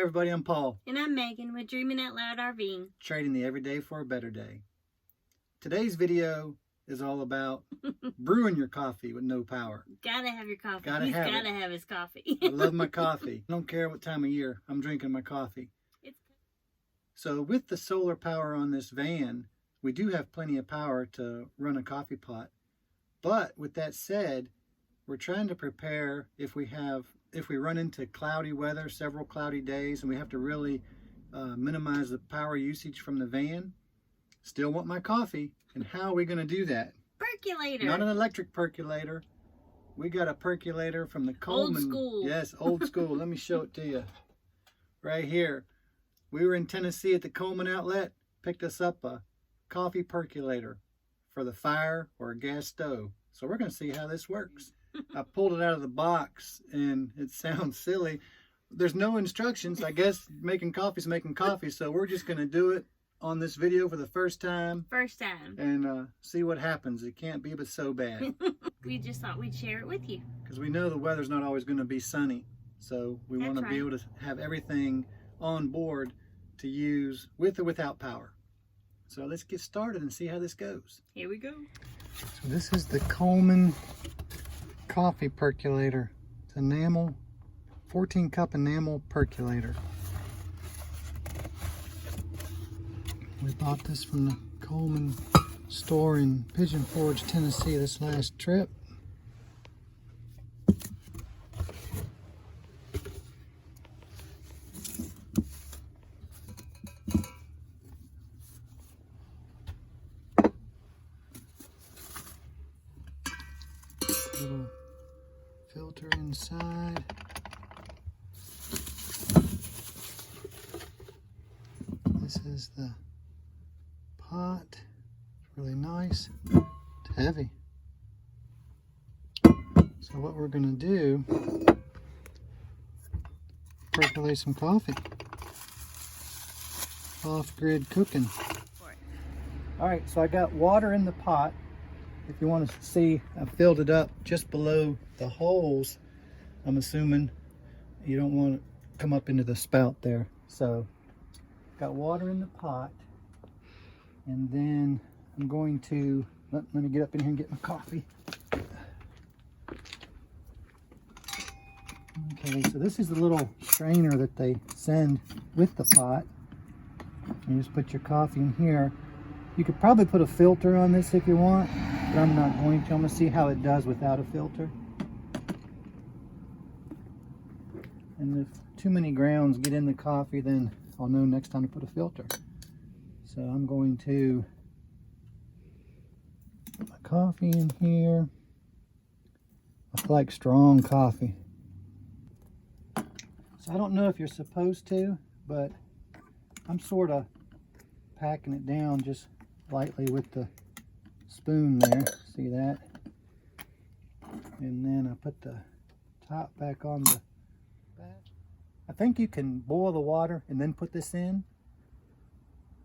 everybody, I'm Paul. And I'm Megan with Dreaming Out Loud RV. Trading the everyday for a better day. Today's video is all about brewing your coffee with no power. Gotta have your coffee. He's gotta have his coffee. I love my coffee. I don't care what time of year I'm drinking my coffee. So with the solar power on this van, we do have plenty of power to run a coffee pot. But with that said, we're trying to prepare if we run into cloudy weather, several cloudy days, and we have to really minimize the power usage from the van. Still want my coffee. And how are we going to do that? Percolator. Not an electric percolator. We got a percolator from the Coleman. Old school. Yes, old school. Let me show it to you. Right here. We were in Tennessee at the Coleman outlet. Picked us up a coffee percolator for the fire or a gas stove. So we're going to see how this works. I pulled it out of the box and it sounds silly. There's no instructions. I guess making coffee is making coffee. So we're just going to do it on this video for the first time. And see what happens. It can't be but so bad. We just thought we'd share it with you. Because we know the weather's not always going to be sunny. So we want to be able to have everything on board to use with or without power. So let's get started and see how this goes. Here we go. So this is the Coleman coffee percolator. It's enamel, 14 cup enamel percolator. We bought this from the Coleman store in Pigeon Forge, Tennessee this last trip. Little filter inside. This is the pot. It's really nice. It's heavy. So what we're going to do, percolate some coffee. Off-grid cooking. Alright, so I got water in the pot. If you want to see, I filled it up just below the holes. I'm assuming you don't want to come up into the spout there. So, got water in the pot. And then I'm going to, let me get up in here and get my coffee. Okay, so this is the little strainer that they send with the pot. You just put your coffee in here. You could probably put a filter on this if you want, but I'm not going to. I'm going to see how it does without a filter. And if too many grounds get in the coffee, then I'll know next time to put a filter. So I'm going to put my coffee in here. I like strong coffee. So I don't know if you're supposed to, but I'm sort of packing it down just lightly with the spoon there. See that? And then I put the top back on the back. I think you can boil the water and then put this in,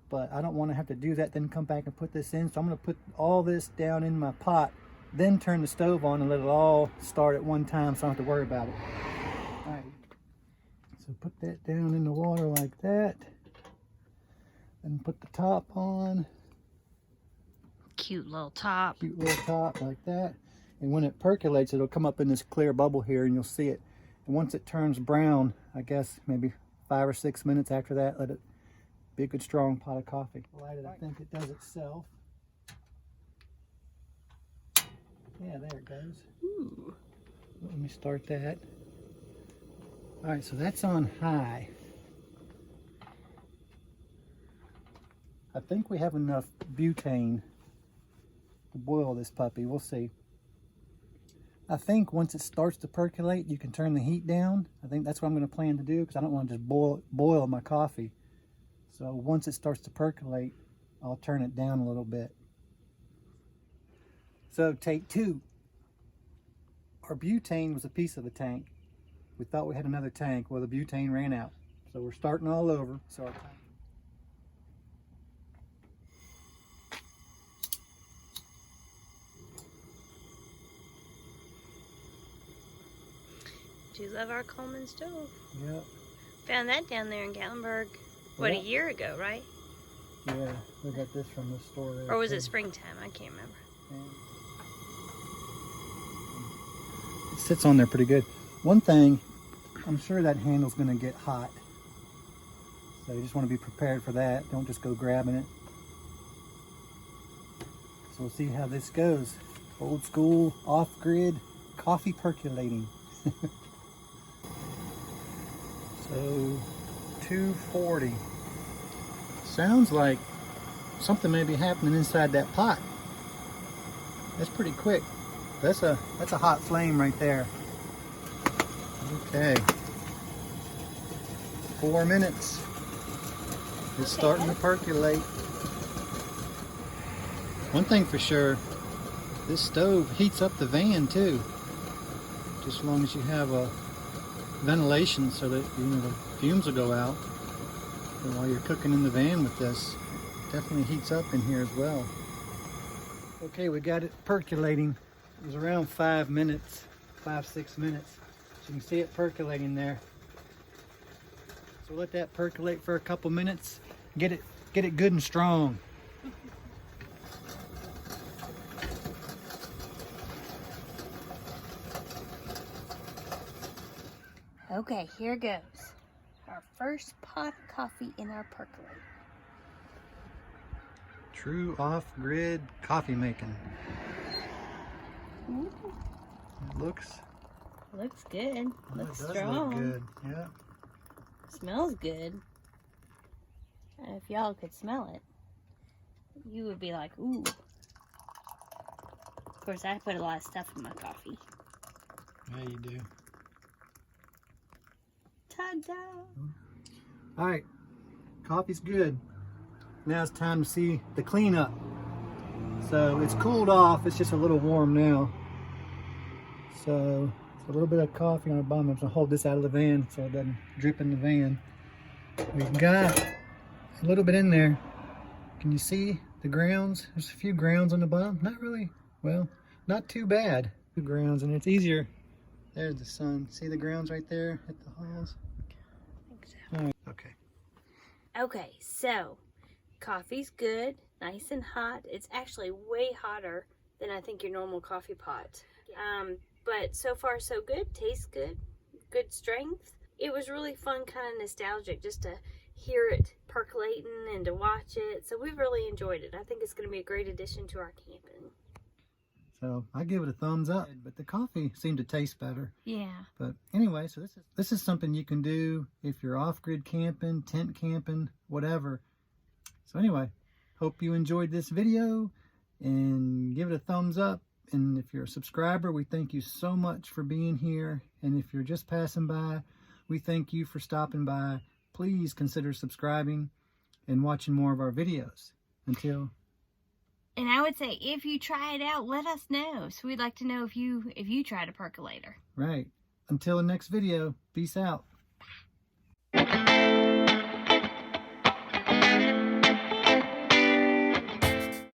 but I don't want to have to do that then come back and put this in. So I'm going to put all this down in my pot, then turn the stove on and let it all start at one time so I don't have to worry about it. All right. So put that down in the water like that. And put the top on. Cute little top. Cute little top like that. And when it percolates, it'll come up in this clear bubble here and you'll see it. And once it turns brown, I guess maybe 5 or 6 minutes after that, let it be a good strong pot of coffee. Light it, I think it does itself. Yeah, there it goes. Ooh. Let me start that. All right, so that's on high. I think we have enough butane to boil this puppy. We'll see. I think once it starts to percolate, you can turn the heat down. I think that's what I'm going to plan to do because I don't want to just boil my coffee. So once it starts to percolate, I'll turn it down a little bit. So take 2. Our butane was a piece of the tank. We thought we had another tank. Well, the butane ran out. So we're starting all over. So our tank. Do love our Coleman stove. Yep. Found that down there in Gatlinburg, what, Yeah. a year ago, right? Yeah, we got this from the store there. Or was too. it springtime? I can't remember. It sits on there pretty good. One thing, I'm sure that handle's going to get hot. So you just want to be prepared for that. Don't just go grabbing it. So we'll see how this goes. Old school, off-grid, coffee percolating. So 240. Sounds like something may be happening inside that pot. That's pretty quick. That's a hot flame right there. Okay. 4 minutes. It's starting to percolate. One thing for sure, this stove heats up the van too. Just as long as you have a ventilation so that the fumes will go out. And while you're cooking in the van with this, it definitely heats up in here as well. Okay, we got it percolating. It was around 5 minutes, 5-6 minutes. So you can see it percolating there. So let that percolate for a couple minutes. Get it good and strong. Okay, here goes. Our first pot of coffee in our percolator. True off-grid coffee making. Ooh, It looks good. well, Looks it does strong. look good. Yeah. Smells good. If y'all could smell it, you would be like, ooh. Of course, I put a lot of stuff in my coffee. Yeah, you do. Ta-da! All right, coffee's good. Now it's time to see the cleanup. So it's cooled off. It's just a little warm now. So it's a little bit of coffee on the bottom. I'm gonna hold this out of the van so it doesn't drip in the van. We've got a little bit in there. Can you see the grounds? There's a few grounds on the bottom. Not really, well, not too bad. Few grounds, and it's easier. There's the sun. See the grounds right there at the halls? I think so. All right. Okay. Okay, so coffee's good, nice and hot. It's actually way hotter than I think your normal coffee pot. But so far so good, tastes good, good strength. It was really fun, kind of nostalgic just to hear it percolating and to watch it. So we really enjoyed it. I think it's going to be a great addition to our camping. So I give it a thumbs up, but the coffee seemed to taste better. Yeah. But anyway, so this is something you can do if you're off-grid camping, tent camping, whatever. So anyway, hope you enjoyed this video and give it a thumbs up. And if you're a subscriber, we thank you so much for being here. And if you're just passing by, we thank you for stopping by. Please consider subscribing and watching more of our videos. Until... And I would say, if you try it out, let us know. So we'd like to know if you tried a percolator. Right. Until the next video, peace out.